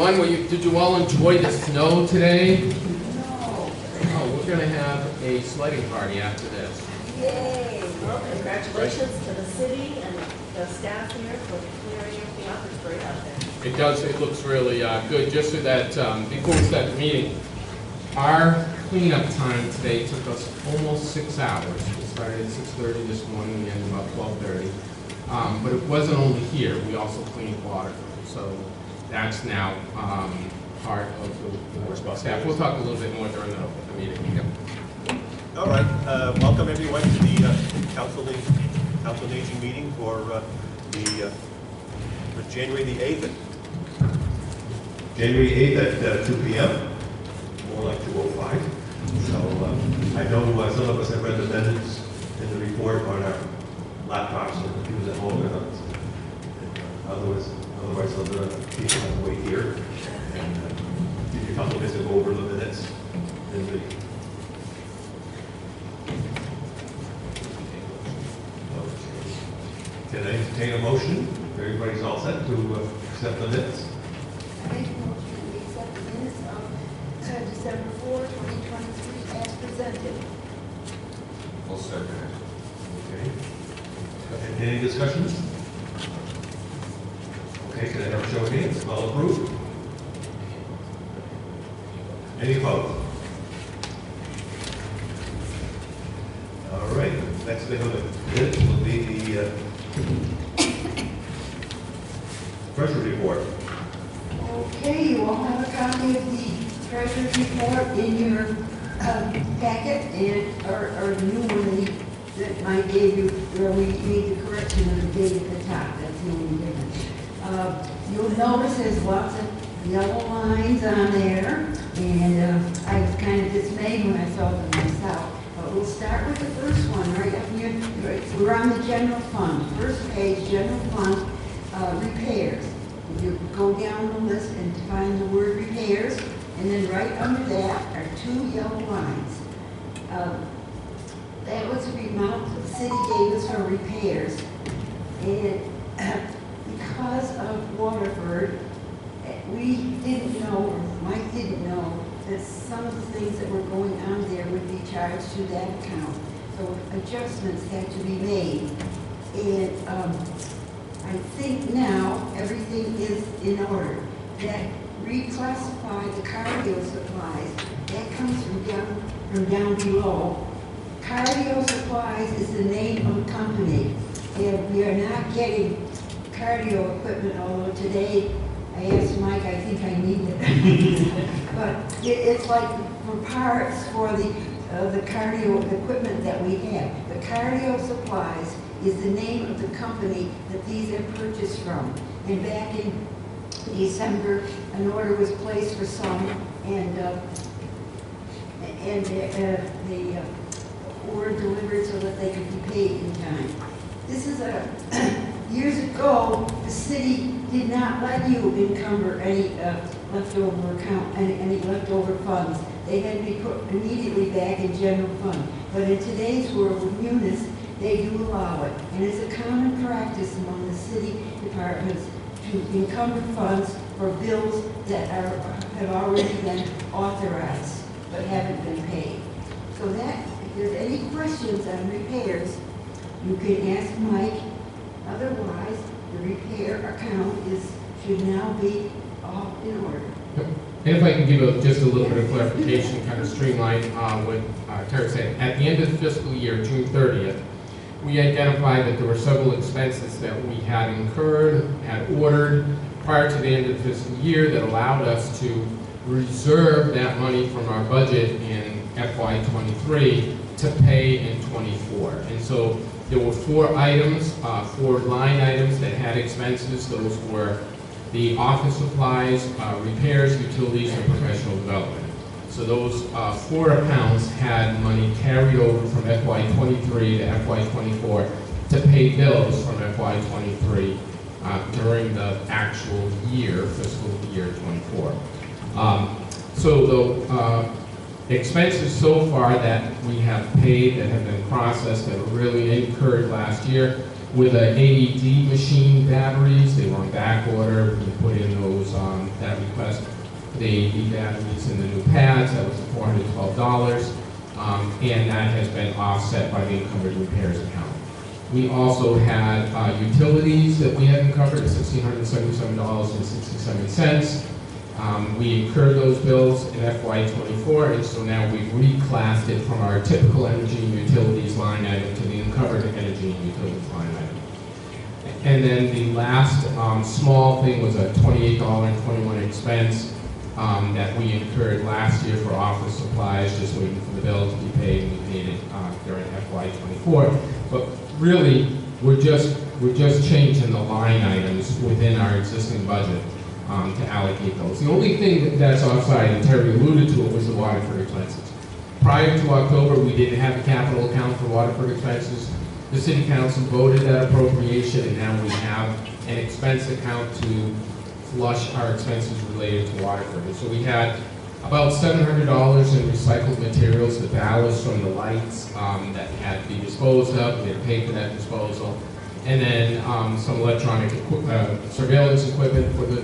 everyone. Did you all enjoy the snow today? No. Oh, we're going to have a sledding party after this. Yay! Well, congratulations to the city and the staff here for clearing everything up. It's great out there. It does. It looks really good. Just so that before we start the meeting, our cleanup time today took us almost 6 hours. We started at 6:30 this morning. We ended about 12:30. But it wasn't only here. We also cleaned water. So that's now part of the board staff. We'll talk a little bit more during the meeting. Yep. All right. Welcome everyone to the Council on Aging meeting for January the 8th. January 8th at 2 p.m. More like 2:05. So I know some of us have read the minutes in the report on our laptops and computers at home. Otherwise, other people have to wait here and give you a couple of minutes to go over the minutes. Can I entertain a motion? Everybody's all set to accept the minutes? I make a motion to accept the minutes of December 4, 2023 as presented. I'll second it. Okay. Any discussions? Okay, can I have a show of hands? All approved? Any opposed? All right, next thing on the minutes will be the treasury report. Okay, you all have a copy of the treasurer's report in your packet, and or the new one that I gave you, where we made the correction of the date at the top. That's the only difference. You'll notice there's lots of yellow lines on there, and I was kind of dismayed when I saw them myself. But we'll start with the first one, right up here. We're on the general fund. First page, general fund, repairs. You go down the list and find the word repairs, and then right under that are 2 yellow lines. That was the amount the city gave us for repairs. And because of Waterford, we didn't know, or Mike didn't know, that some of the things that were going on there would be charged to that account. So adjustments had to be made. And I think now everything is in order. That reclassified the cardio supplies, that comes from down below. Cardio supplies is the name of the company. And we are not getting cardio equipment, although today I asked Mike, I think I need it. But it's like for parts for the cardio equipment that we have. The cardio supplies is the name of the company that these are purchased from. And back in December, an order was placed for some, and the order delivered so that they could be paid in time. This is years ago, the city did not let you encumber any leftover account, any leftover funds. They had to be put immediately back in general fund. But in today's world with Munis, they do allow it. And it's a common practice among the city departments to encumber funds for bills that have already been authorized but haven't been paid. So that, if there's any questions on repairs, you can ask Mike. Otherwise, the repair account should now be all in order. And if I can give just a little bit of clarification, kind of streamline what Terry said. At the end of the fiscal year, June 30th, we identified that there were several expenses that we had incurred, had ordered prior to the end of the fiscal year that allowed us to reserve that money from our budget in FY23 to pay in 24. And so there were 4 items, 4 line items that had expenses. Those were the office supplies, repairs, utilities, and professional development. So those 4 accounts had money carried over from FY23 to FY24 to pay bills from FY23 during the actual year, fiscal year 24. So the expenses so far that we have paid, that have been processed, that were really incurred last year with the AED machine batteries, they were on back order. We put in those that request. the EV batteries and the new pads, that was $412, and that has been offset by the encumbered repairs account. We also had utilities that we had encumbered at $1,677.67. We incurred those bills in FY24, and so now we've reclassed it from our typical energy and utilities line item to the encumbered energy and utilities line item. And then the last small thing was a $28.21 expense that we incurred last year for office supplies, just waiting for the bill to be paid, and we paid it during FY24. But really, we're just changing the line items within our existing budget to allocate those. The only thing that's offside, and Terry alluded to it, was the Waterford expenses. Prior to October, we didn't have a capital account for Waterford expenses. The City Council voted that appropriation, and now we have an expense account to flush our expenses related to Waterford. And so we had about $700 in recycled materials, the ballast from the lights that had to be disposed of. We had to pay for that disposal. And then some electronic surveillance equipment for the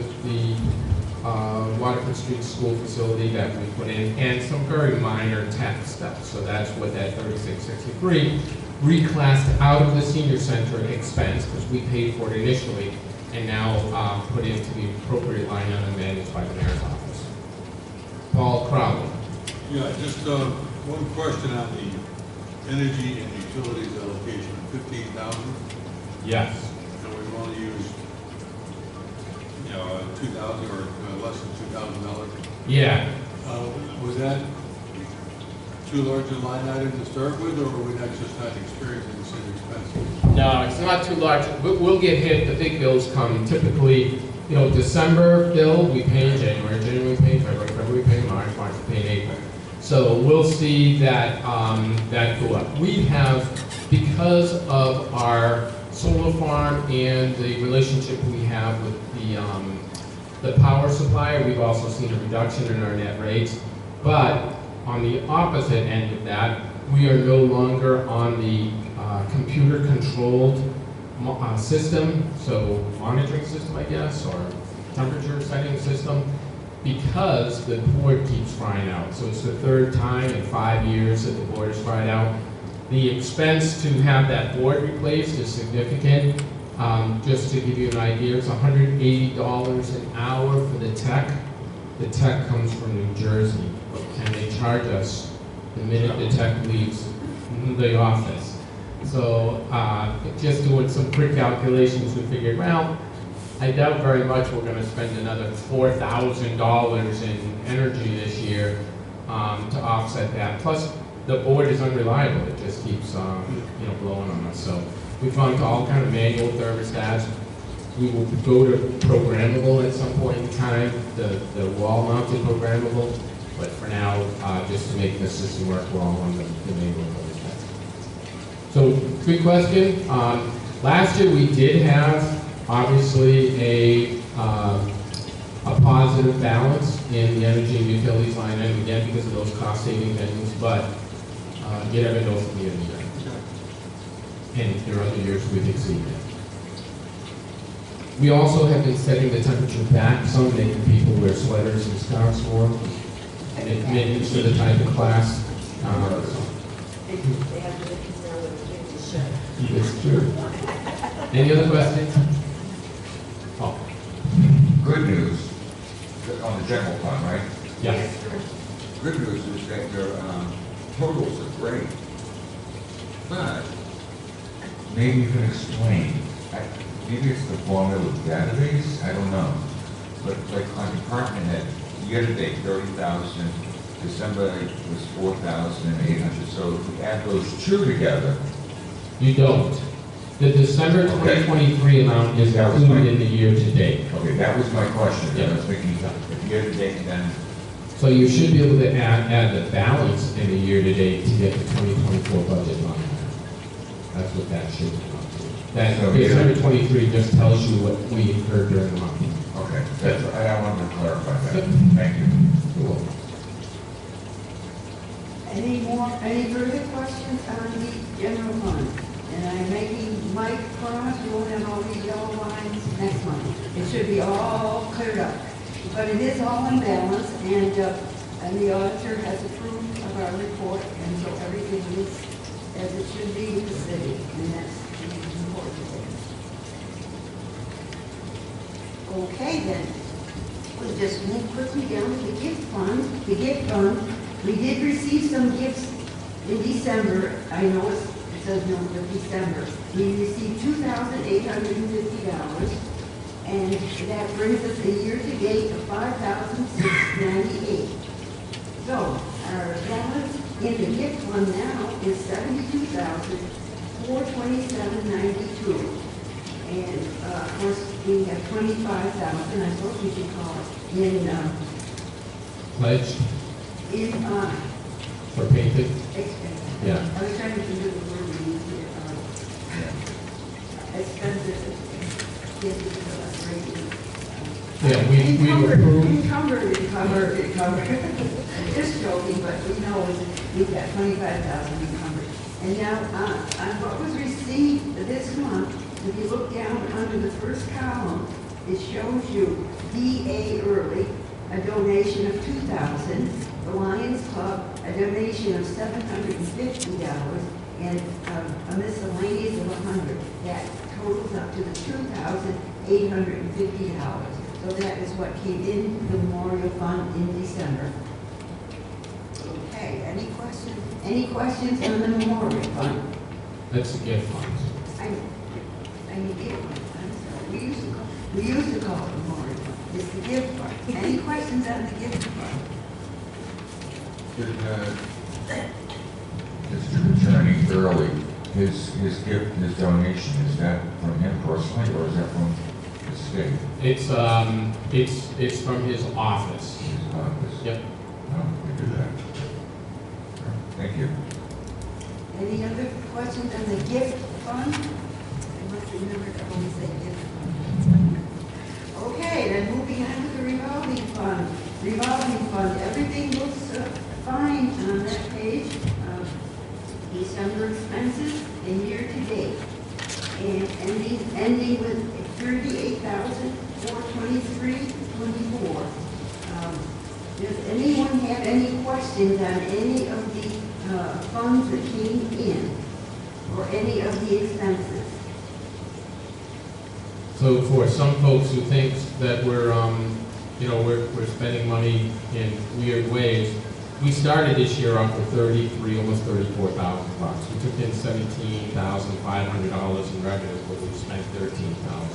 Waterford Street School facility that we put in, and some very minor tech stuff. So that's what that $3663 reclassed out of the senior center expense, because we paid for it initially, and now put into the appropriate line item managed by the mayor's office. Paul Crowley. Yeah, just one question on the energy and utilities allocation, 15,000. Yes. And we've only used, 2,000 or less than $2,000. Yeah. Was that too large a line item to start with, or were we not just not experiencing the same expenses? No, it's not too large. We'll get hit. The big bills come typically, December bill we pay in January, January we pay in February, February we pay in March, March we pay in April. So we'll see that that go up. We have, because of our solar farm and the relationship we have with the power supplier, we've also seen a reduction in our net rates. But on the opposite end of that, we are no longer on the computer-controlled system, so monitoring system, I guess, or temperature setting system, because the board keeps frying out. So it's the third time in 5 years that the board has fried out. The expense to have that board replaced is significant. Just to give you an idea, it's $180 an hour for the tech. The tech comes from New Jersey, and they charge us the minute the tech leaves the office. So just doing some quick calculations, we figured, well, I doubt very much we're going to spend another $4,000 in energy this year to offset that. Plus, the board is unreliable; it just keeps blowing on us. So we've gone to all kind of manual thermostats. We will go to programmable at some point in time, the wall-mounted programmable. But for now, just to make the system work, we're all on the manual thermostats. So, good question. Last year we did have, obviously, a positive balance in the energy and utilities line item, again, because of those cost-saving measures, but you never know from year to year. And there are other years we've exceeded it. We also have been setting the temperature back, some making people wear sweaters and scarves more, and it made to the type of class. They have to make us know what the should. It's true. Any other questions? Oh, Good news, on the general fund, right? yes. Good news is that your totals are great. But maybe you can explain, maybe it's the formula with database, I don't know. But like on department head, year-to-date, 30,000, December was 4,800. So if we add those two together. You don't. The December 2023 amount is included in the year-to-date. Okay, that was my question. Yeah. I was thinking, if year-to-date, then. So you should be able to add the balance in the year-to-date to get the 2024 budget line. That's what that should be. That So December 23 just tells you what we incurred during the month. Okay, that's, I wanted to clarify that. Yep. Thank you. You're welcome. Any further questions on the general fund? And I'm making Mike promise we won't have all these yellow lines next month. It should be all cleared up. But it is all in balance, and the auditor has approved of our report, and so everything is as it should be in the city, and that's the important thing. Okay, then, we'll just move quickly down to the gift fund. The gift fund, we did receive some gifts in December. I know it says no, but December. We received $2,850, and that brings us a year-to-date of $5,698. So, our balance in the gift fund now is $72,427.92. And, of course, we have $25,000, I suppose we should call it, Pledge in, for painted? expenses. Yeah. I was trying to think of the word we use here, expenses. Yes, it's Yeah, we approved. Encumbered. Just joking, but we know we've got $25,000 encumbered. And now, on what was received this month, if you look down under the first column, it shows you DA Early, a donation of $2,000, the Lions Club, a donation of $750, and a miscellaneous of $100. That totals up to the $2,850. So that is what came in the Memorial Fund in December. Okay, any questions? Any questions on the Memorial Fund? That's the gift fund. I mean, gift fund, I'm sorry. We used to call it Memorial Fund. It's the gift fund. Any questions on the gift fund? Mr. Attorney, early, his gift, his donation, is that from him personally, or is that from the state? It's from his office. His office? Yep. No, we do that. Thank you. Any other questions on the gift fund? I must remember to always say gift fund. Okay, then moving on to the revolving fund. Revolving fund, everything looks fine on that page. December expenses and year-to-date. And ending with $38,423.24. Does anyone have any questions on any of the funds that came in, or any of the expenses? So for some folks who think that we're spending money in weird ways, we started this year off with almost $34,000. We took in $17,500 in revenue, but we spent $13,000.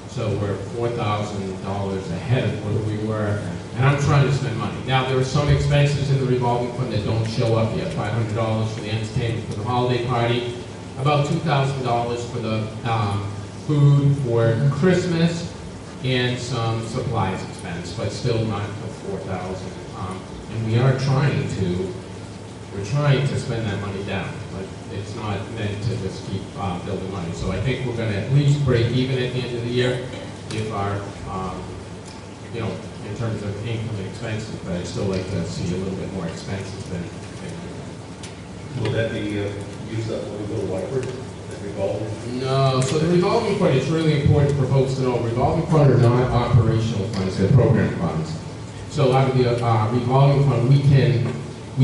So we're $4,000 ahead of where we were, and I'm trying to spend money. Now, there are some expenses in the revolving fund that don't show up yet. $500 for the entertainment for the holiday party, about $2,000 for the food for Christmas, and some supplies expense, but still not the $4,000. And we're trying to spend that money down, but it's not meant to just keep building money. So I think we're going to at least break even at the end of the year if our, in terms of income and expenses, but I'd still like to see a little bit more expenses than. Will that be used up when we go to Whiteford? That revolving? No, so the revolving fund, it's really important for folks to know, revolving fund are not operational funds, they're program funds. So out of the revolving fund, we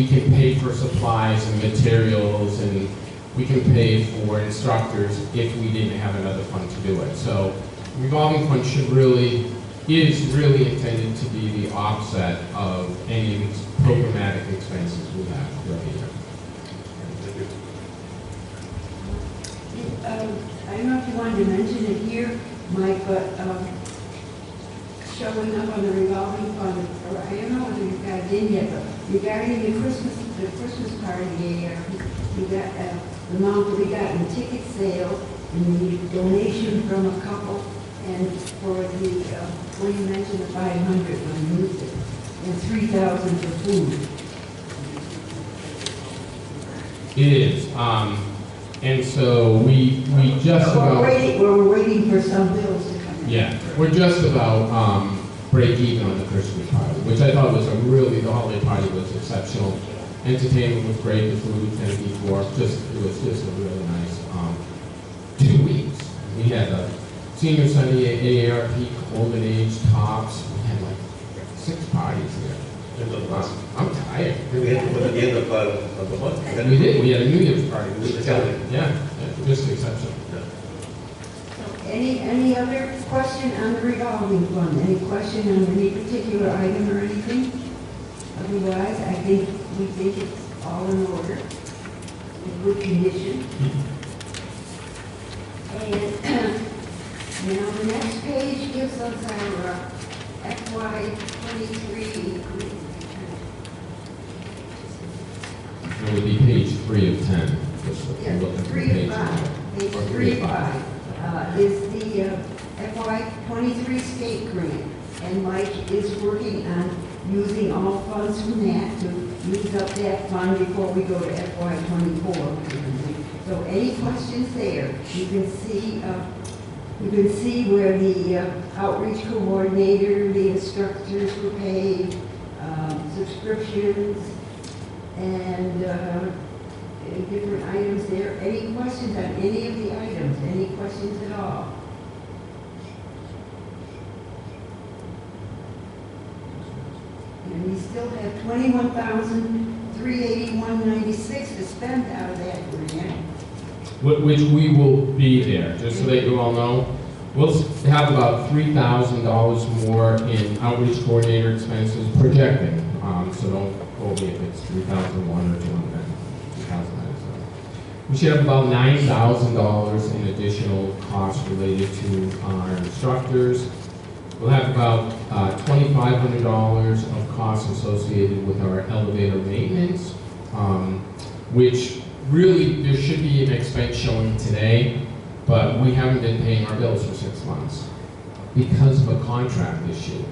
can pay for supplies and materials, and we can pay for instructors if we didn't have another fund to do it. So revolving fund is really intended to be the offset of any of these programmatic expenses we have throughout the year. I don't know if you wanted to mention it here, Mike, but showing up on the revolving fund, or I don't know whether you've got it in yet, but regarding the Christmas party, we got the amount that we got in ticket sales, and the donation from a couple, and for the, when you mentioned the 500 when you used it, and 3,000 for food. It is, and so we just about. We're waiting for some bills to come in. Yeah, we're just about break even on the Christmas party, which I thought was the holiday party was exceptional. Entertainment was great, the food, and before, it was just a really nice 2 weeks. We had a senior Sunday AARP, golden age tops, we had like 6 parties there. And the last, I'm tired. then we had one at the end of the month. And we did, we had a New Year's party. We were telling. Yeah, just exceptional. Any other question on the revolving fund? Any question on any particular item or anything? Otherwise, we think it's all in order, in good condition. And now the next page gives us our FY '23. It would be page 3 of 10. Just if you're Yeah, looking for 3 page of 5. Page Or 3 of 5 is the FY '23 state grant. And Mike is working on using all funds from that to use up that fund before we go to FY '24. So any questions there? You can see where the outreach coordinator, the instructors were paid, subscriptions, and different items there. Any questions on any of the items? Any questions at all? And we still have $21,381.96 to spend out of that grant. Which we will be there, just so that you all know. We'll have about $3,000 more in outreach coordinator expenses projecting. So don't quote me if it's 3,001 or 2,000. We should have about $9,000 in additional costs related to our instructors. We'll have about $2,500 of costs associated with our elevator maintenance, which really there should be an expense showing today, but we haven't been paying our bills for 6 months because of a contract issue.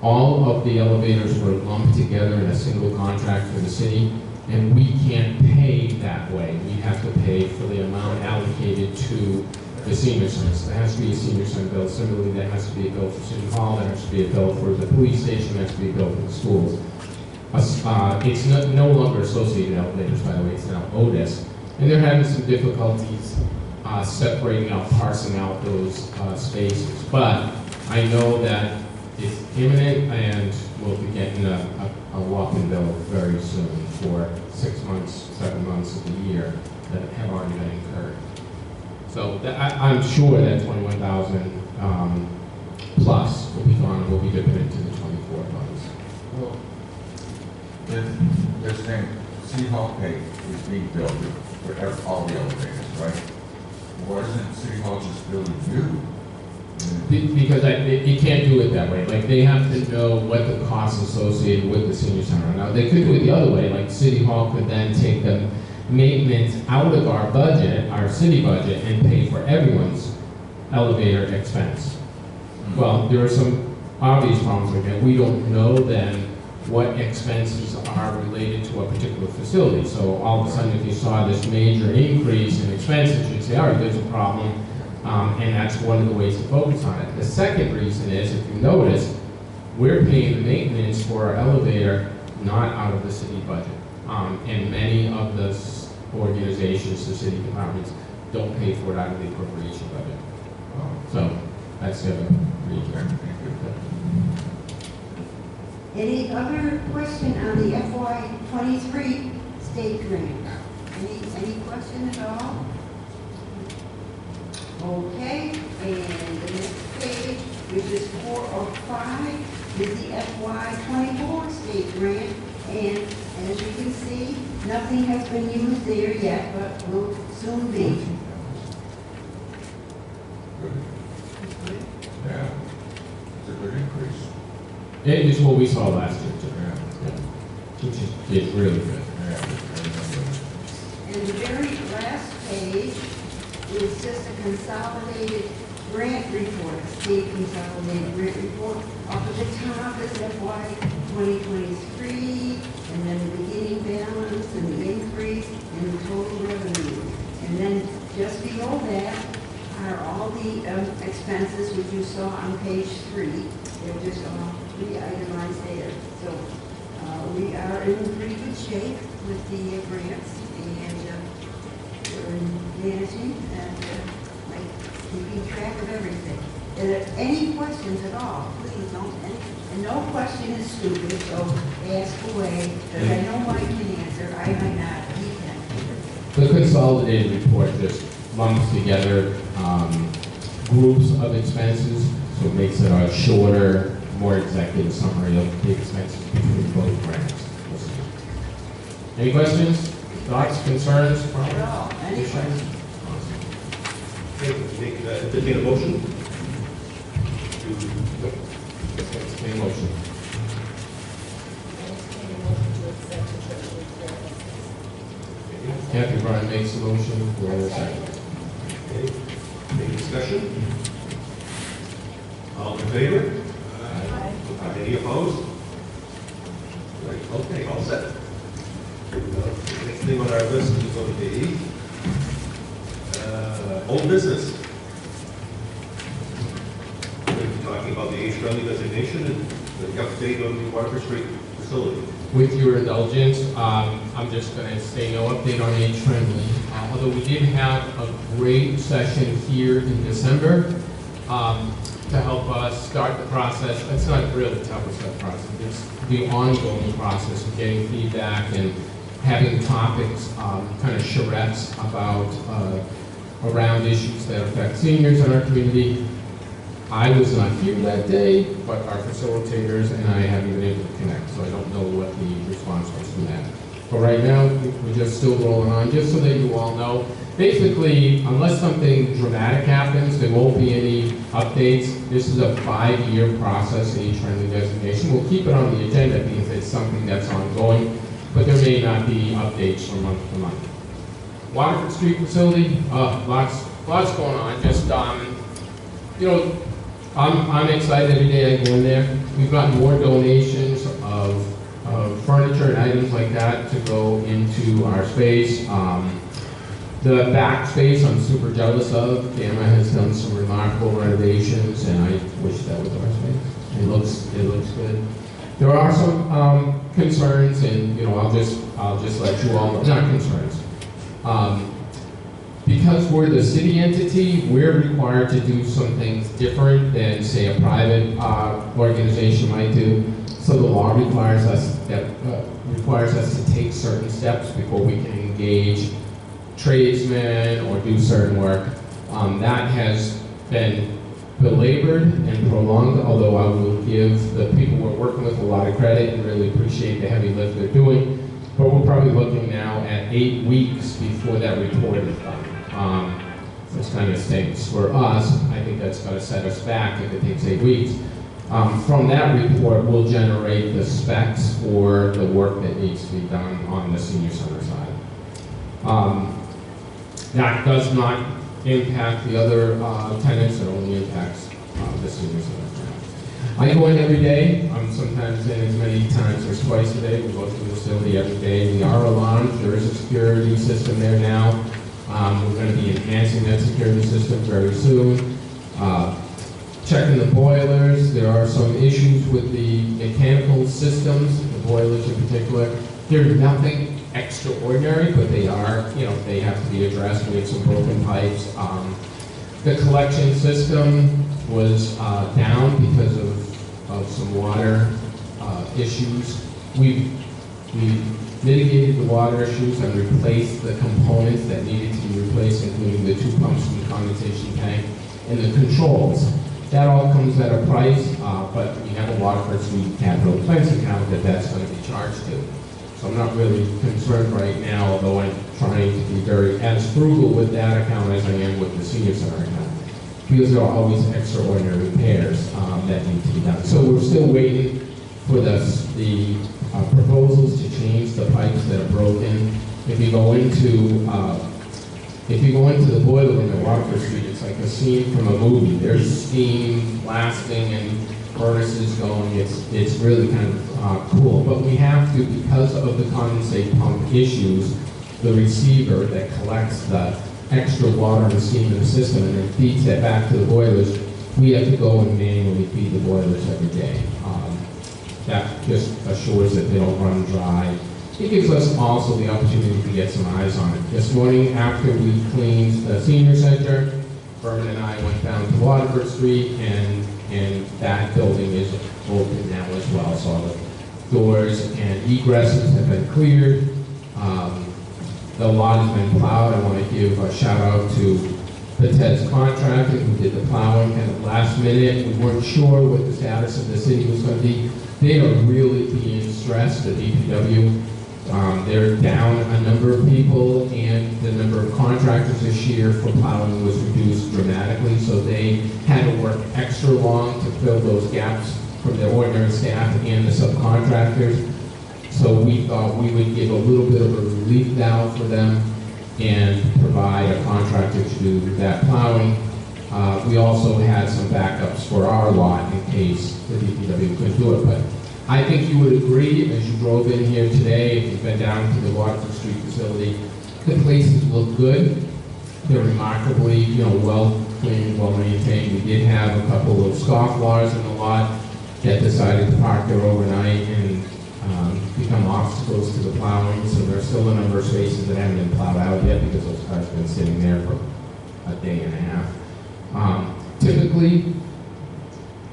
All of the elevators were lumped together in a single contract for the city, and we can't pay that way. We have to pay for the amount allocated to the senior centers. There has to be a senior center bill. Similarly, there has to be a bill for City Hall, there has to be a bill for the police station, there has to be a bill for the schools. It's no longer Associated Elevators, by the way, it's now Otis. And they're having some difficulties separating out, parsing out those spaces. But I know that it's imminent, and we'll be getting a whopping bill very soon for 6 months, 7 months of the year that have already been incurred. So I'm sure that 21,000 plus will be gone, and will be dipping into the 24 funds. Well, they're saying City Hall pay is being billed for all the elevators, right? Why isn't City Hall just billing you? Because you can't do it that way. Like, they have to know what the costs associated with the senior center are. Now, they could do it the other way, like City Hall could then take the maintenance out of our budget, our city budget, and pay for everyone's elevator expense. Well, there are some obvious problems with that. We don't know then what expenses are related to a particular facility. So all of a sudden, if you saw this major increase in expenses, you'd say, all right, there's a problem. And that's one of the ways to focus on it. The second reason is, if you notice, we're paying the maintenance for our elevator not out of the city budget. And many of the organizations, the city departments, don't pay for it out of the appropriation budget. So that's the other reason. Any other question on the FY '23 state grant? Any question at all? Okay, and the next page, which is 4 of 5, is the FY '24 state grant. And as you can see, nothing has been used there yet, but will soon be. Yeah, it's a good increase. It is what we saw last year, too. Which is really good. And the very last page is just a consolidated grant report, a state consolidated grant report. Up at the top is FY 2023, and then the beginning balance, and the increase, and the total revenue. And then just below that are all the expenses which you saw on page 3. They're just all re-itemized there. So we are in pretty good shape with the grants, and we're managing and keeping track of everything. Are there any questions at all? Please don't, any And no question is stupid, so ask away, because I know Mike can answer, I might not, he can. The consolidated report just lumps together groups of expenses, so it makes it a shorter, more executive summary of the expenses between both grants. Any questions, thoughts, concerns? At all, any questions? Okay, entertain a motion to Any motion? Kathy Bryan makes the motion for a second. Okay. Any discussion? All in favor? Any opposed? Right, okay, all set. Next thing on our list is going to be old business. We're going to be talking about the age-friendly designation and the update on the Waterford Street facility. With your indulgence, I'm just going to say no update on age friendly. Although we did have a great session here in December to help us start the process. It's not really to help us start the process. It's the ongoing process of getting feedback and having topics, kind of charrettes about around issues that affect seniors in our community. I was not here that day, but our facilitators and I haven't been able to connect, so I don't know what the response was from that. But right now, we're just still rolling on, just so that you all know. Basically, unless something dramatic happens, there won't be any updates. This is a 5-year process, age-friendly designation. We'll keep it on the agenda because it's something that's ongoing, but there may not be updates from month to month. Waterford Street facility, lots going on. Just, you know, I'm excited every day I go in there. We've got more donations of furniture and items like that to go into our space. The back space I'm super jealous of. Gamma has done some remarkable renovations, and I wish that was our space. It looks good. There are some concerns, and you know, I'll just let you all know. Not concerns. Because we're the city entity, we're required to do some things different than, say, a private organization might do. So the law requires us to take certain steps before we can engage tradesmen or do certain work. That has been belabored and prolonged, although I will give the people we're working with a lot of credit and really appreciate the heavy lift they're doing. But we're probably looking now at 8 weeks before that report is done. This kind of stinks. For us, I think that's going to set us back if it takes 8 weeks. From that report, we'll generate the specs for the work that needs to be done on the senior center side. That does not impact the other tenants, it only impacts the senior center. I go in every day. I'm sometimes in as many times as twice a day. We go through the facility every day. We are alarmed. There is a security system there now. We're going to be enhancing that security system very soon. Checking the boilers. There are some issues with the mechanical systems, the boilers in particular. They're nothing extraordinary, but they are, you know, they have to be addressed. We have some broken pipes. The collection system was down because of some water issues. We've mitigated the water issues and replaced the components that needed to be replaced, including the 2 pumps from the condensation tank and the controls. That all comes at a price, but we have a Waterford Street capital expense account that's going to be charged to. So I'm not really concerned right now, although I'm trying to be as frugal with that account as I am with the senior center account, because there are always extraordinary repairs that need to be done. So we're still waiting for the proposals to change the pipes that are broken. If you go into the boiler room at Waterford Street, it's like a scene from a movie. There's steam blasting and furnaces going. It's really kind of cool. But we have to, because of the condensate pump issues, the receiver that collects the extra water and steam in the system and then feeds that back to the boilers, we have to go and manually feed the boilers every day. That just assures that they don't run dry. It gives us also the opportunity to get some eyes on it. This morning, after we cleaned the senior center, Berman and I went down to Waterford Street, and that building is open now as well. So all the doors and egresses have been cleared. The lot has been plowed. I want to give a shout out to the Ted's contractor who did the plowing kind of last minute. We weren't sure what the status of the city was going to be. They are really being stressed, the DPW. They're down a number of people, and the number of contractors this year for plowing was reduced dramatically, so they had to work extra long to fill those gaps from the ordinary staff and the subcontractors. So we thought we would give a little bit of a relief valve for them and provide a contractor to do that plowing. We also had some backups for our lot in case the DPW couldn't do it. But I think you would agree, as you drove in here today, if you've been down to the Waterford Street facility, the places look good. They're remarkably, well cleaned, well maintained. We did have a couple of scofflaws in the lot that decided to park there overnight and become obstacles to the plowing. So there's still a number of spaces that haven't been plowed out yet because those cars have been sitting there for a day and a half. Typically,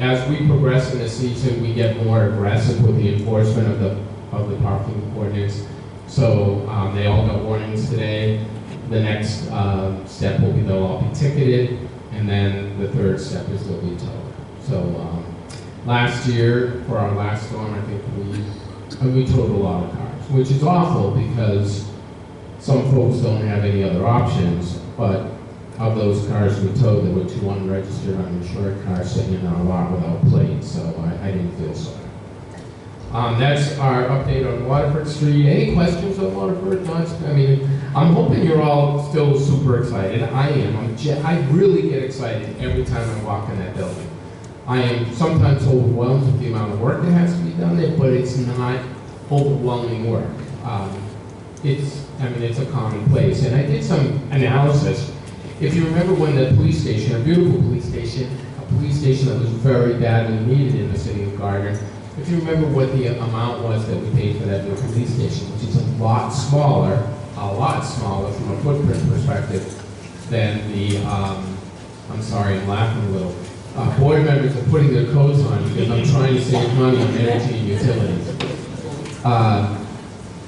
as we progress in the season, we get more aggressive with the enforcement of the parking ordinance. So they all got warnings today. The next step will be they'll all be ticketed, and then the third step is they'll be towed. So last year, for our last storm, I think we towed a lot of cars, which is awful because some folks don't have any other options, but of those cars we towed, there were 2 unregistered, uninsured cars sitting in our lot without plates, so I didn't feel sorry. That's our update on Waterford Street. Any questions on Waterford? I'm hoping you're all still super excited. I am. I really get excited every time I walk in that building. I am sometimes overwhelmed with the amount of work that has to be done there, but it's not overwhelming work. It's a common place. And I did some analysis. If you remember when the police station, a beautiful police station that was very badly needed in the city of Gardner, if you remember what the amount was that we paid for that new police station, which is a lot smaller from a footprint perspective than the, I'm sorry, I'm laughing a little. Board members are putting their coats on because I'm trying to save money on energy and utilities.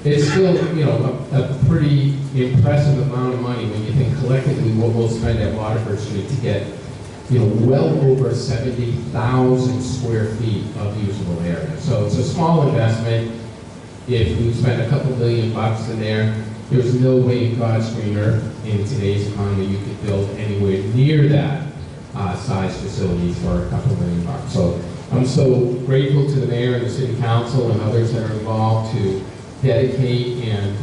It's still, a pretty impressive amount of money when you think collectively what we'll spend at Waterford Street to get, well over 70,000 square feet of usable area. So it's a small investment. If we spend a couple $1 million in there, there's no way in God's green earth in today's economy you could build anywhere near that size facility for a couple $1 million. So I'm so grateful to the mayor and the city council and others that are involved to dedicate and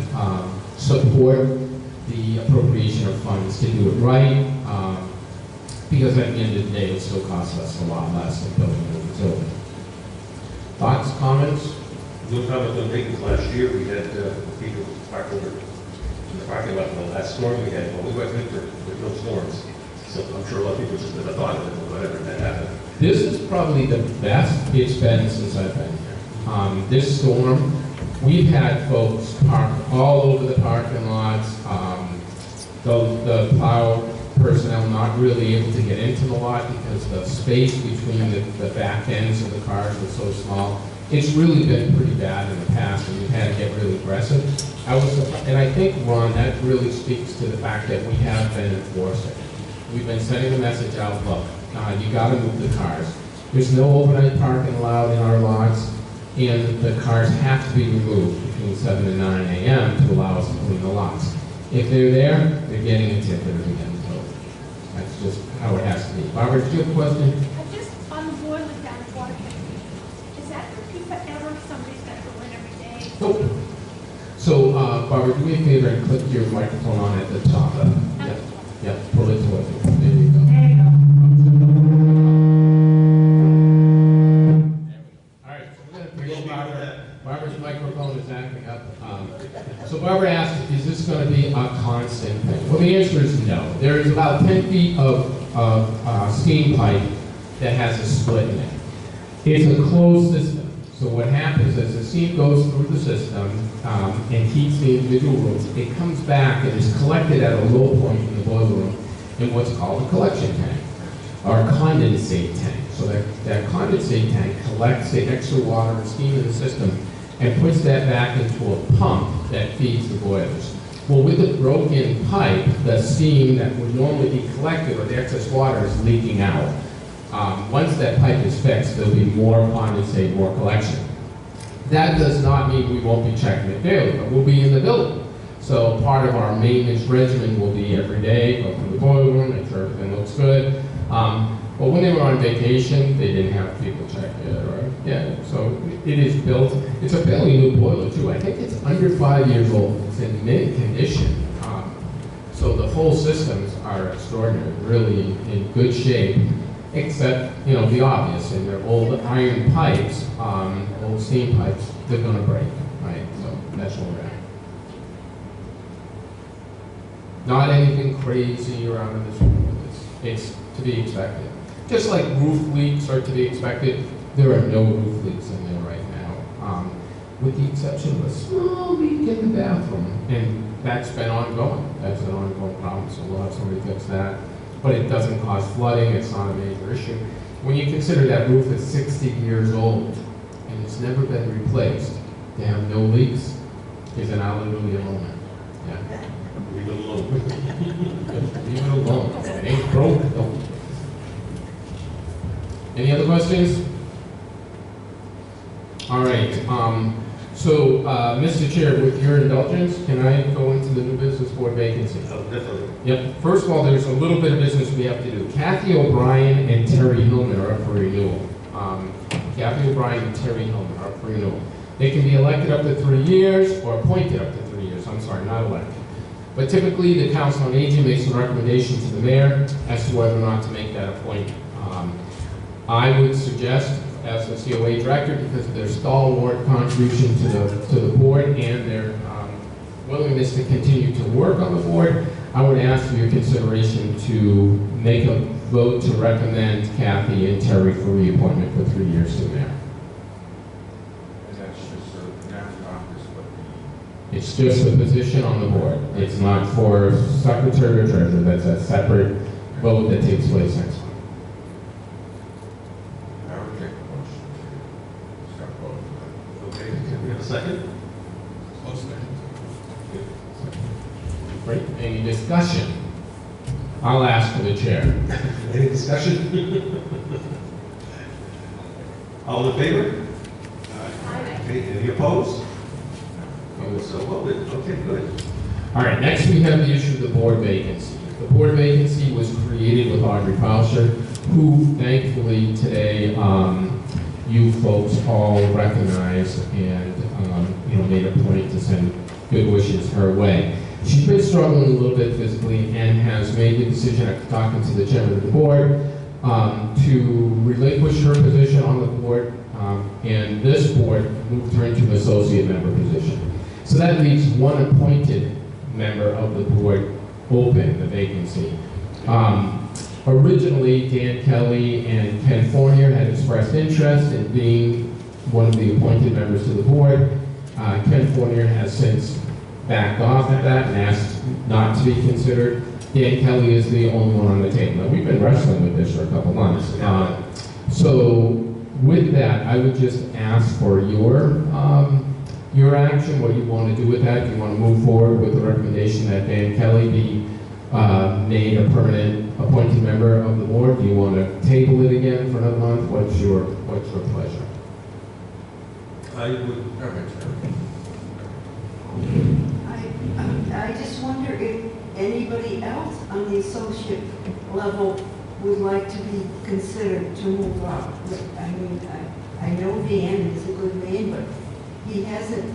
support the appropriation of funds to do it right, because at the end of the day, it still costs us a lot less than building a new facility. Thoughts, comments? No comment on maintenance. Last year, we had people park over in the parking lot. The last storm we had, we went winter with no storms. So I'm sure a lot of people just never thought of it or whatever that happened. This is probably the best it's been since I've been here. This storm, we've had folks park all over the parking lots. The plow personnel not really able to get into the lot because the space between the back ends of the cars was so small. It's really been pretty bad in the past, and we've had to get really aggressive. And I think, Ron, that really speaks to the fact that we have been enforcing. We've been sending the message out, look, you gotta move the cars. There's no overnight parking allowed in our lots, and the cars have to be removed between 7 and 9 a.m. to allow us to clean the lots. If they're there, they're getting a ticket or they're getting towed. That's just how it has to be. Barbara, do you have a question? I'm just on the board with down at Waterford. Is that repeat forever? Somebody's got to go in every day? Nope. So, Barbara, do me a favor and click your microphone on at the top. Yep, pull it towards you. There you go. There you go. All right, so we're going to bring Barbara. Barbara's microphone is acting up. So Barbara asked, is this going to be a constant thing? Well, the answer is no. There is about 10 feet of steam pipe that has a split in it. It's a closed system. So what happens is the steam goes through the system and heats the individual rooms. It comes back and is collected at a low point in the boiler room in what's called a collection tank. our condensate tank. So that condensate tank collects the extra water and steam in the system and puts that back into a pump that feeds the boilers. Well, with the broken pipe, the steam that would normally be collected or the excess water is leaking out. Once that pipe is fixed, there'll be more condensate, more collection. That does not mean we won't be checking it daily, but we'll be in the building. So part of our maintenance regimen will be every day, go through the boiler room, make sure everything looks good. But when they were on vacation, they didn't have people check it, or, yeah, so it is built. It's a fairly new boiler too. I think it's under 5 years old. It's in mint condition. So the whole systems are extraordinary, really in good shape, except, you know, the obvious, and they're old iron pipes, old steam pipes, they're gonna break, right? So that's where we're at. Not anything crazy around in this room. It's to be expected. Just like roof leaks are to be expected, there are no roof leaks in there right now, with the exception of a small leak in the bathroom, and that's been ongoing. That's an ongoing problem, so we'll have somebody fix that. But it doesn't cause flooding, it's not a major issue. When you consider that roof is 60 years old and it's never been replaced, to have no leaks is an hallelujah moment. Yeah. Leave it alone. Leave it alone. It ain't broke. Don't. Any other questions? All right. So, Mr. Chair, with your indulgence, can I go into the new business board vacancy? Oh, definitely. Yep. First of all, there's a little bit of business we have to do. Kathy O'Brien and Terry Hillman are up for renewal. Kathy O'Brien and Terry Hillman are up for renewal. They can be elected up to 3 years or appointed up to 3 years. I'm sorry, not elected. But typically, the Council on Aging makes a recommendation to the mayor as to whether or not to make that appointment. I would suggest, as the COA director, because of their stalwart contribution to the board and their willingness to continue to work on the board, I would ask for your consideration to make a vote to recommend Kathy and Terry for reappointment for 3 years to the mayor. And that's just announced office, but It's just a position on the board. It's not for secretary or treasurer. That's a separate vote that takes place next month. I would take a motion to start voting. Okay, can we have a second? I'll second. Right? Any discussion? I'll ask for the chair. Any discussion? All in favor? Okay, any opposed? Oh, so voted. Okay, good. All right, next we have the issue of the board vacancy. The board vacancy was created with Audrey Faucher, who thankfully today you folks all recognized and made a point to send good wishes her way. She's been struggling a little bit physically and has made the decision, after talking to the chairman of the board, to relinquish her position on the board, and this board moved her into an associate member position. So that leaves one appointed member of the board open, the vacancy. Originally, Dan Kelly and Ken Fournier had expressed interest in being one of the appointed members to the board. Ken Fournier has since backed off at that and asked not to be considered. Dan Kelly is the only one on the table. Now, we've been wrestling with this for a couple months. So with that, I would just ask for your action, what you want to do with that. Do you want to move forward with the recommendation that Dan Kelly be made a permanent appointed member of the board? Do you want to table it again for another month? What's your pleasure? I would, I just wonder if anybody else on the associate level would like to be considered to move up. I mean, I know Dan is a good man, but he hasn't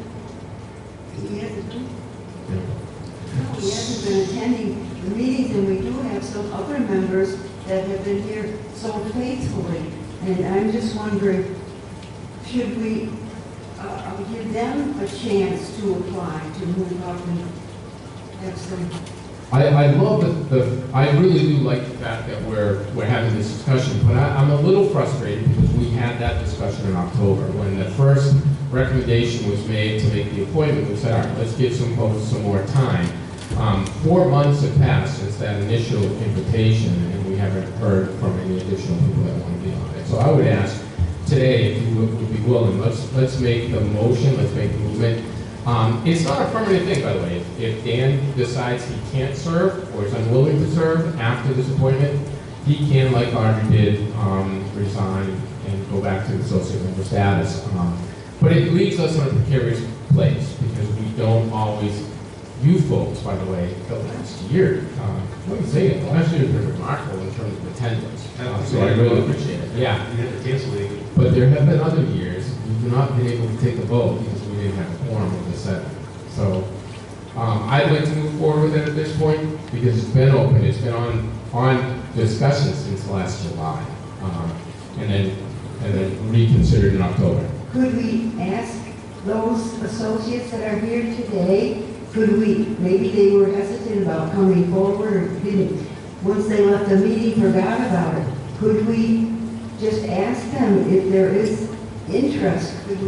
been attending the meetings, and we do have some other members that have been here so faithfully. And I'm just wondering, should we give them a chance to apply, to move up and have some... I love I really do like the fact that we're having this discussion, but I'm a little frustrated because we had that discussion in October when the first recommendation was made to make the appointment. We said, all right, let's give some folks some more time. 4 months have passed since that initial invitation, and we haven't heard from any additional people that want to be on it. So I would ask today, if you would be willing, let's make the motion, let's make the movement. It's not a permanent thing, by the way. If Dan decides he can't serve or is unwilling to serve after this appointment, he can, like Gardner did, resign and go back to the associate member status. But it leaves us in a precarious place because we don't always, you folks, by the way, the last year, let me say it, the last year has been remarkable in terms of attendance. So I really appreciate it. Yeah. We had to cancel it. But there have been other years we've not been able to take a vote because we didn't have a quorum of the 7th. So I'd like to move forward with it at this point because it's been open, it's been on discussion since last July, and then reconsidered in October. Could we ask those associates that are here today, maybe they were hesitant about coming forward or didn't, once they left the meeting, forgot about it. Could we just ask them if there is interest? Could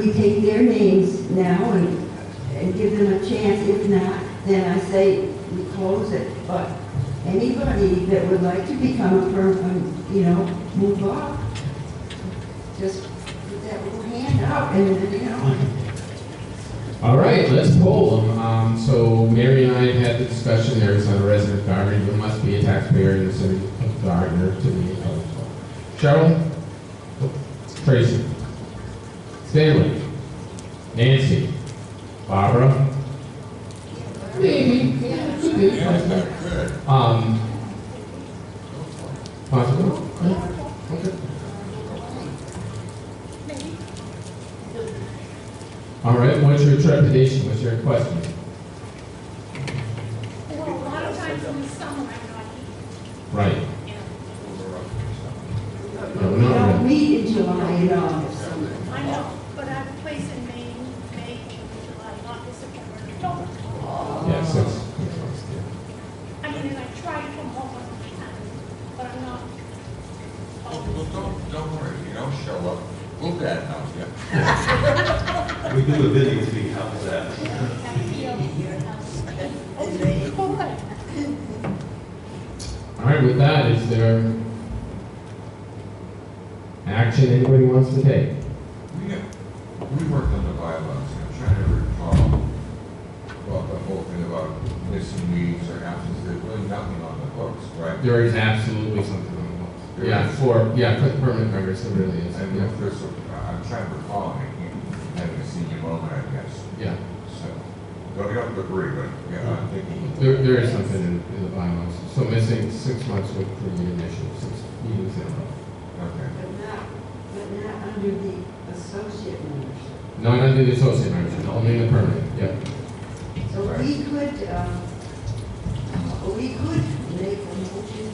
we take their names now and give them a chance? If not, then I say we close it. But anybody that would like to become a move up, just put that little hand out and. All right, let's poll them. So Mary and I had the discussion. There is a resident of Gardner. You must be a taxpayer in the city of Gardner to be eligible. Cheryl? Tracy? Stanley? Nancy? Barbara? Maybe. Yeah, could be. Possible? Yeah. Okay. All right, what's your trepidation? What's your question? Well, a lot of times in the summer, I'm not Right. here. No, We not don't really. meet in July and August. I know, but I have a place in Maine, May, June, July, August, September, October. Yeah, 6 months, yeah. I mean, and I try to come home when I can, but I'm not. Well, don't worry, you don't show up, we'll badmouth you. We do a video feed, how's that? All right, with that, is there action anybody wants to take? We worked on the bylaws, I'm trying to recall about the whole thing about missing meetings or absences, there's really nothing on the books, right? There is absolutely something on the books. There Yeah, is. for permanent members, there really is. And Yeah. if there's, I'm trying to recall, I can't, having a senior moment, I guess, Yeah, so, don't have to agree, but, yeah, I'm thinking. there is something in the bylaws. So missing 6 months would for the initial 6 meetings in a row. Okay. But not under the associate membership. Not under the associate membership, only the permanent, yep. So we could make a motion.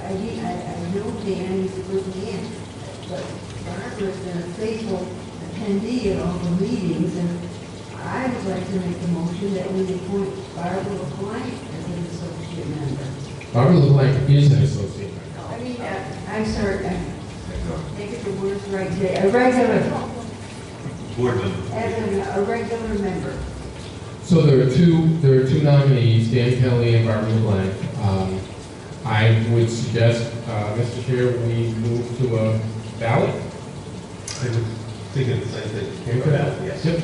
I know Dan is a good man, but Barbara's been a faithful attendee at all the meetings, and I would like to make a motion that we appoint Barbara LeBlanc as an associate member. Barbara LeBlanc is an associate member. I mean, I'm sorry, I get the words right today. A regular, Board member. as a regular member. So there are two nominees, Dan Kelly and Barbara LeBlanc. I would suggest, Mr. Chair, we move to a ballot. I was thinking the same thing. Take a ballot. Yes. Yep.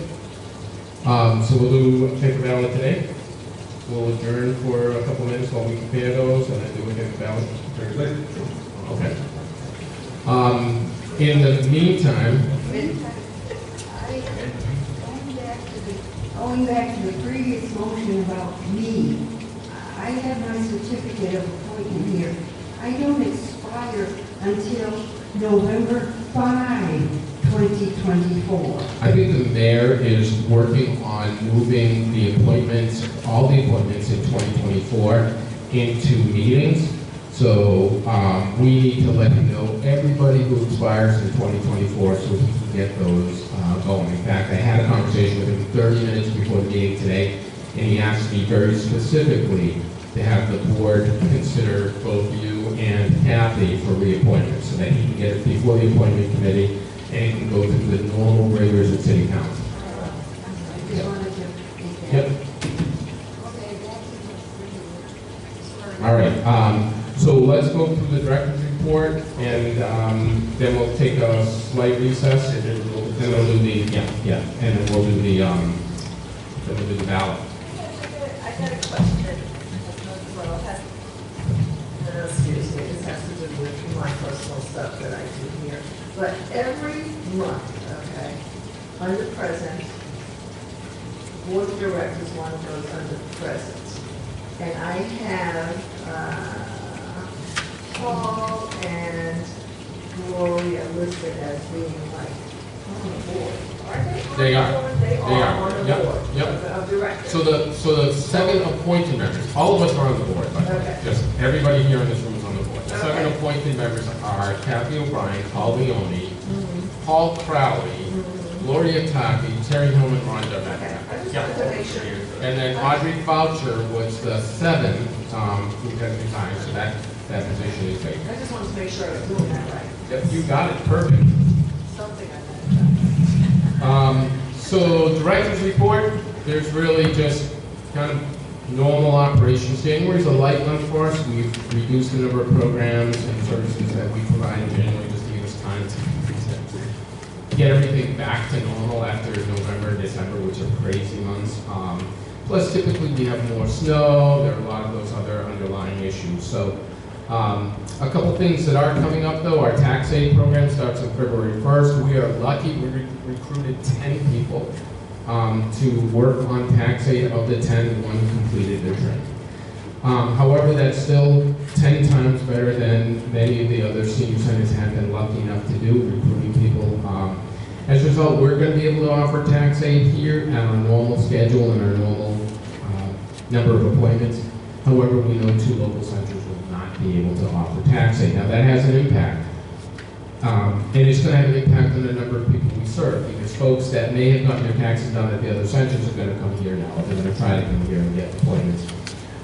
So we'll take a ballot today. We'll adjourn for a couple minutes while we compare those, and then we'll take a ballot. Very good. Okay. In the meantime, Going back to the previous motion about me, I have my certificate of appointment here. I don't expire until November 5, 2024. I think the mayor is working on moving the appointments, all the appointments in 2024 into meetings. So we need to let him know everybody who expires in 2024 so he can get those going. In fact, I had a conversation with him 30 minutes before the meeting today, and he asked me very specifically to have the board consider both you and Kathy for reappointment so that he can get it before the appointment committee and he can go through the normal regulars of city council. I just wanted to make that. Yep. So let's go through the director's report, and then we'll take a slight recess, and then we'll do the, and then we'll do the, ballot. I got a question. Well, excuse me, this has to do with my personal stuff that I do here. But every month, okay, under present, board of directors, one goes under present. And I have Paul and Gloria listed as being like on the board. Are they on They the are. board? They are on the Yep, board yep. of directors. So the 7 appointed members, all of us are on the board, but Okay. just everybody here in this room is on the board. The 7 Okay. appointed members are Kathy O'Brien, Paul Leone, Mhm. Paul Crowley, Mhm. Gloria Taki, Terry Hillman, Ron Dudley. Okay, I just wanted to make sure. And then Audrey Foucher was the 7th, who has resigned, so that position is vacant. I just wanted to make sure I was doing that right. Yep, you got it, perfect. Something I meant. So director's report, there's really just kind of normal operations. January's a light month for us. We've reduced the number of programs and services that we provide in January just to give us time to get everything back to normal after November, December, which are crazy months. Plus, typically we have more snow. There are a lot of those other underlying issues. So, a couple things that are coming up though. Our tax aid program starts on February 1st. We are lucky. We recruited 10 people to work on tax aid. Of the 10, 1 completed their training. However, that's still 10 times better than many of the other senior centers have been lucky enough to do, recruiting people. As a result, we're going to be able to offer tax aid here at our normal schedule and our normal number of appointments. However, we know 2 local centers will not be able to offer tax aid. Now, that has an impact. And it's going to have an impact on the number of people we serve, because folks that may have gotten their taxes done at the other centers are going to come here now. They're going to try to come here and get appointments.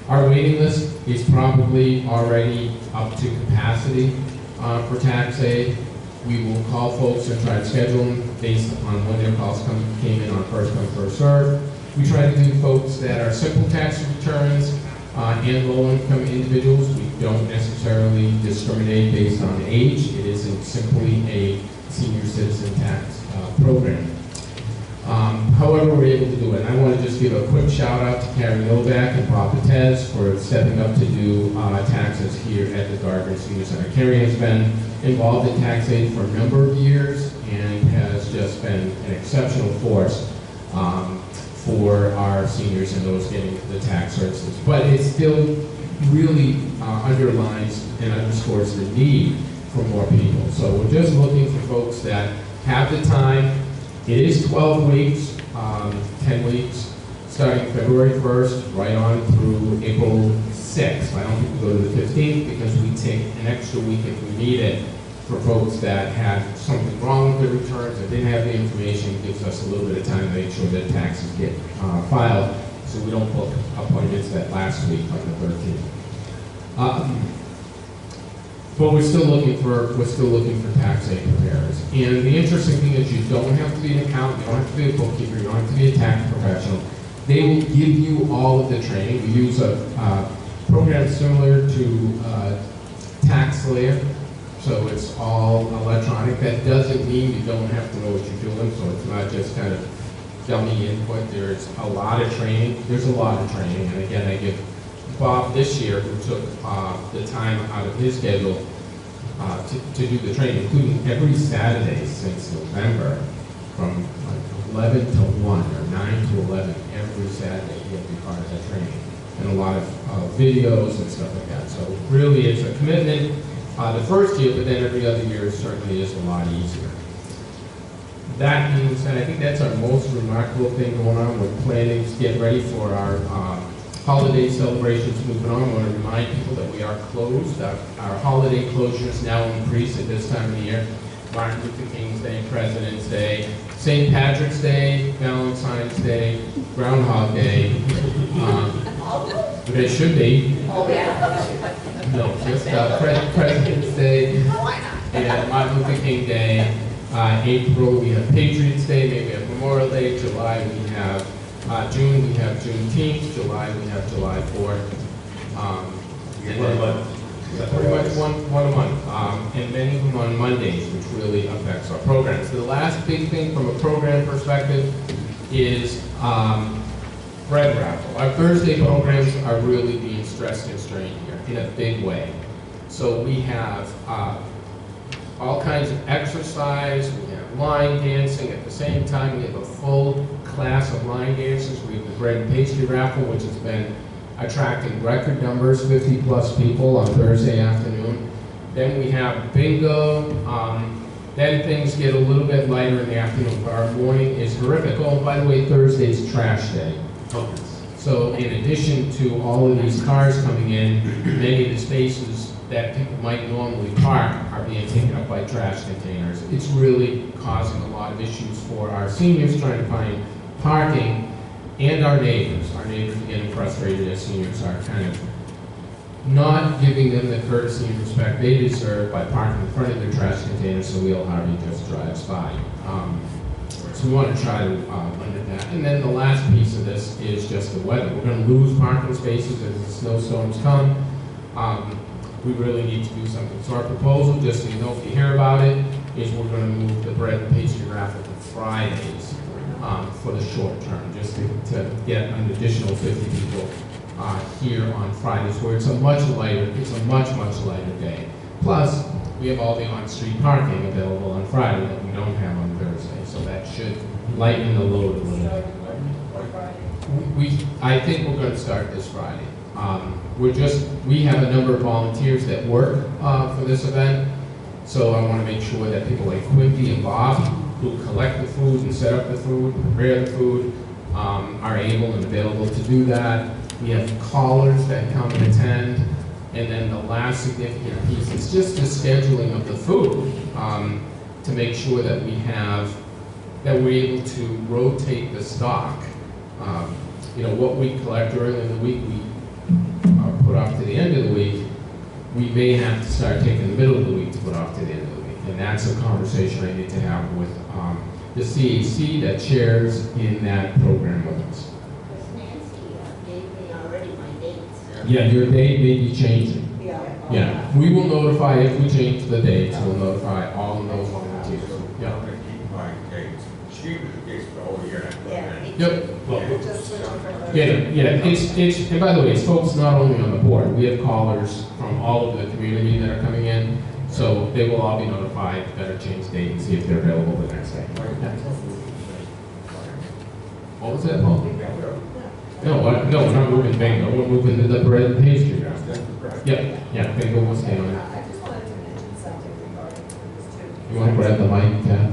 Our waiting list is probably already up to capacity for tax aid. We will call folks and try to schedule them based on when their calls came in on first come, first serve. We try to do folks that are simple tax returns and low-income individuals. We don't necessarily discriminate based on age. It isn't simply a senior citizen tax program. However, we're able to do it. And I want to just give a quick shout out to Carrie Novak and Bob Patez for stepping up to do taxes here at the Gardner Senior Center. Carrie has been involved in tax aid for a number of years and has just been an exceptional force for our seniors and those getting the tax services. But it still really underlines and underscores the need for more people. So we're just looking for folks that have the time. It is 12 weeks, 10 weeks, starting February 1st, right on through April 6th. I don't think we go to the 15th because we take an extra week if we need it for folks that had something wrong with their returns, that didn't have the information. It gives us a little bit of time to make sure that taxes get filed, so we don't book appointments that last week on the 13th. But we're still looking for tax aid preparers. And the interesting thing is you don't have to be an accountant, you don't have to be a bookkeeper, you don't have to be a tax professional. They will give you all of the training. We use a program similar to TaxSlayer, so it's all electronic. That doesn't mean you don't have to know what you're doing, so it's not just kind of dummy input. There's a lot of training. There's a lot of training, and again, I give Bob this year, who took the time out of his schedule to do the training, including every Saturday since November, from like 11 to 1 or 9 to 11, every Saturday he had to be part of that training. And a lot of videos and stuff like that. So really it's a commitment the first year, but then every other year certainly is a lot easier. That being said, I think that's our most remarkable thing going on. We're planning to get ready for our holiday celebrations moving on. I want to remind people that we are closed. Our holiday closures now increase at this time of the year. Martin Luther King's Day, President's Day, St. Patrick's Day, Valentine's Day, Groundhog Day. They should be. Oh, yeah. No, just President's Day. And Martin Luther King Day. April we have Patriots Day. May we have Memorial Day. July we have June we have Juneteenth. July we have July 4th. We And One then- month. Pretty much one a month, and many of them on Mondays, which really affects our programs. The last big thing from a program perspective is bread raffle. Our Thursday programs are really being stressed and strained here in a big way. So we have all kinds of exercise, we have line dancing, at the same time we have a full class of line dancers. We have the bread and pastry raffle, which has been attracting record numbers, 50-plus people on Thursday afternoon. Then we have bingo. Then things get a little bit lighter in the afternoon, but our morning is horrific. Oh, and by the way, Thursday's trash day. So in addition to all of these cars coming in, many of the spaces that people might normally park are being taken up by trash containers. It's really causing a lot of issues for our seniors trying to find parking, and our neighbors. Our neighbors are getting frustrated as seniors are kind of not giving them the courtesy and respect they deserve by parking in front of their trash containers so Wheel Harvey just drives by. So we want to try to limit that. And then the last piece of this is just the weather. We're going to lose parking spaces as the snowstorms come. We really need to do something. So our proposal, just so you know if you hear about it, is we're going to move the bread and pastry raffle to Fridays. For the short term, just to get an additional 50 people here on Fridays, where it's a much lighter day. Plus, we have all the on-street parking available on Friday that we don't have on Thursday, so that should lighten the load a little bit. I think we're going to start this Friday. We have a number of volunteers that work for this event, so I want to make sure that people like Quimby and Bob, who collect the food and set up the food, prepare the food, are able and available to do that. We have callers that come and attend. And then the last significant piece is just the scheduling of the food to make sure that we're able to rotate the stock. What we collect early in the week, we put off to the end of the week. We may have to start taking the middle of the week to put off to the end of the week. And that's a conversation I need to have with the CAC that chairs in that program with us. Because Nancy gave me already my dates. Yeah, your date may be changing. Yeah. Yeah, we will notify if we change the dates. We'll notify all of those volunteers. Yeah. I'm gonna keep my dates. She was the case for the whole year. Yeah. Yep. Just switching from Yeah. It's and by the way, it's folks not only on the board. We have callers from all over the community that are coming in. So they will all be notified, better change date and see if they're available the next day. Yeah. What was that, Paul? No, we're not moving bingo, we're moving the bread and pastry. Yeah, bingo will stay on. I just wanted to mention something regarding this too. You want to grab the mic, Kat?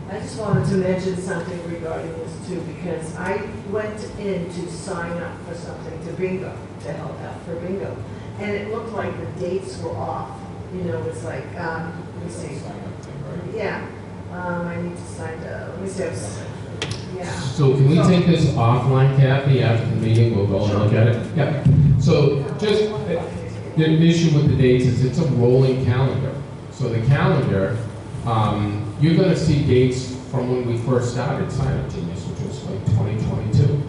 I just wanted to mention something regarding this too, because I went in to sign up for something to bingo, to help out for bingo. And it looked like the dates were off. It's like, let me see. Yeah, I need to sign let me see. Yeah. So can we take this offline, Kathy, after the meeting, we'll go and look at it? Yeah. So just, the issue with the dates is it's a rolling calendar. So the calendar, you're gonna see dates from when we first started Sign Up Genius, which was like 2022.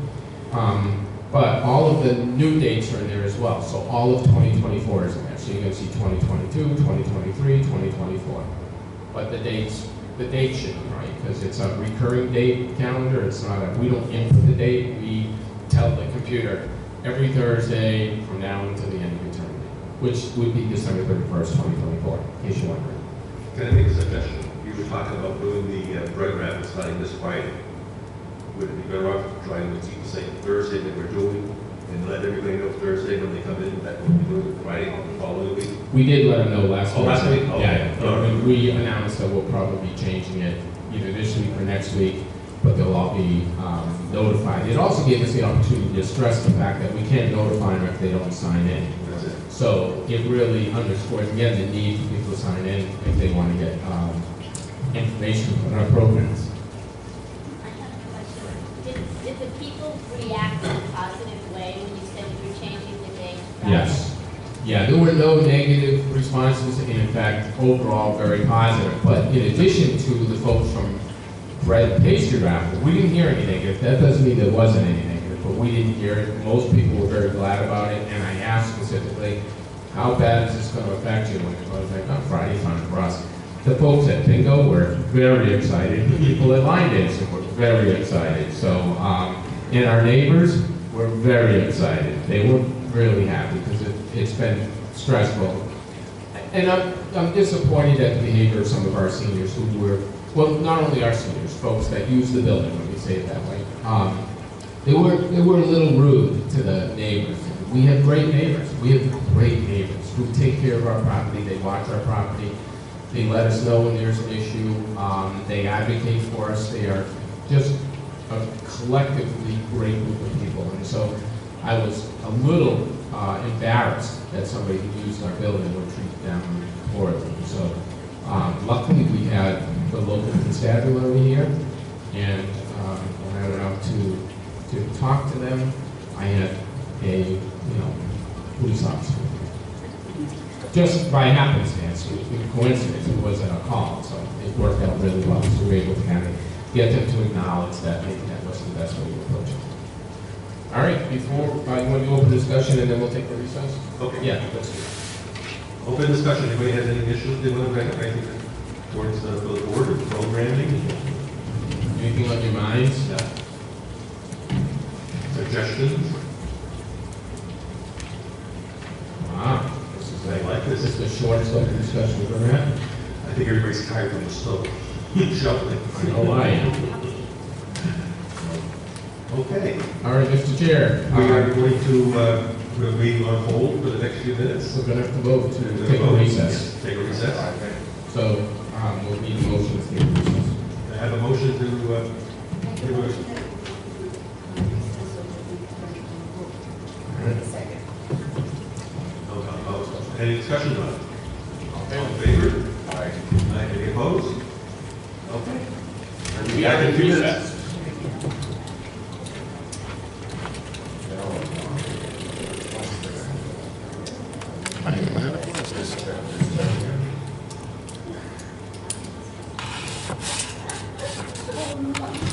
But all of the new dates are in there as well. So all of 2024 is in there. So you're gonna see 2022, 2023, 2024. But the dates should be right, because it's a recurring date calendar. It's not we don't input the date. We tell the computer every Thursday from now until the end of eternity, which would be December 31st, 2024, in case you're wondering. Can I make a suggestion? You were talking about doing the bread raffle starting this Friday. Would it be better off trying to keep the same Thursday that we're doing and let everybody know Thursday when they come in that we'll be doing it Friday the following week? We did let them know last week. Oh, last week? Yeah, Okay. we announced that we'll probably be changing it either this week or next week, but they'll all be notified. It also gave us the opportunity to stress the fact that we can't notify them if they don't sign in. That's it. So it really underscores, again, the need for people to sign in if they want to get information on our programs. I have a question. Did the people react in a positive way when you said you were changing the date? Yes. Yeah, there were no negative responses, and in fact, overall, very positive. But in addition to the folks from bread and pastry raffle, we didn't hear any negative. That doesn't mean there wasn't any negative, but we didn't hear it. Most people were very glad about it, and I asked specifically, how bad is this going to affect you? And I was like, on Friday, fine for us. The folks at Bingo were very excited. The people at Line Dancing were very excited. So, and our neighbors were very excited. They were really happy because it's been stressful. And I'm disappointed at the behavior of some of our seniors who were, well, not only our seniors, folks that use the building, let me say it that way. They were a little rude to the neighbors. We have great neighbors. We have great neighbors who take care of our property. They watch our property. They let us know when there's an issue. They advocate for us. They are just a collectively great group of people. And so I was a little embarrassed that somebody who used our building would treat them poorly. So luckily we had the local constabulary here, and when I went out to talk to them, I had a police officer. Just by happenstance, coincidence, it wasn't a call, so it worked out really well. So we were able to kind of get them to acknowledge that maybe that wasn't the best way to approach it. All right, before, you want to open discussion and then we'll take the recess? Okay. Yeah, let's do it. Open discussion, anybody has any issues they want to bring up, anything towards the board or programming? Anything on your minds? Yeah. Suggestions? Wow, I like this. this is the shortest open discussion we've ever had. I think everybody's tired from the snow shoveling. I know I am. Okay. All right, Mr. Chair, We are going to remain on hold for the next few minutes. we're going to have to vote to We're take a gonna vote. recess. Yes, take a recess. So we'll need a motion to take a recess. I have a motion to, give a- any discussion on it? All in favor? Aye. Any opposed? Okay. We Back are in in 2 minutes. recess. Oh,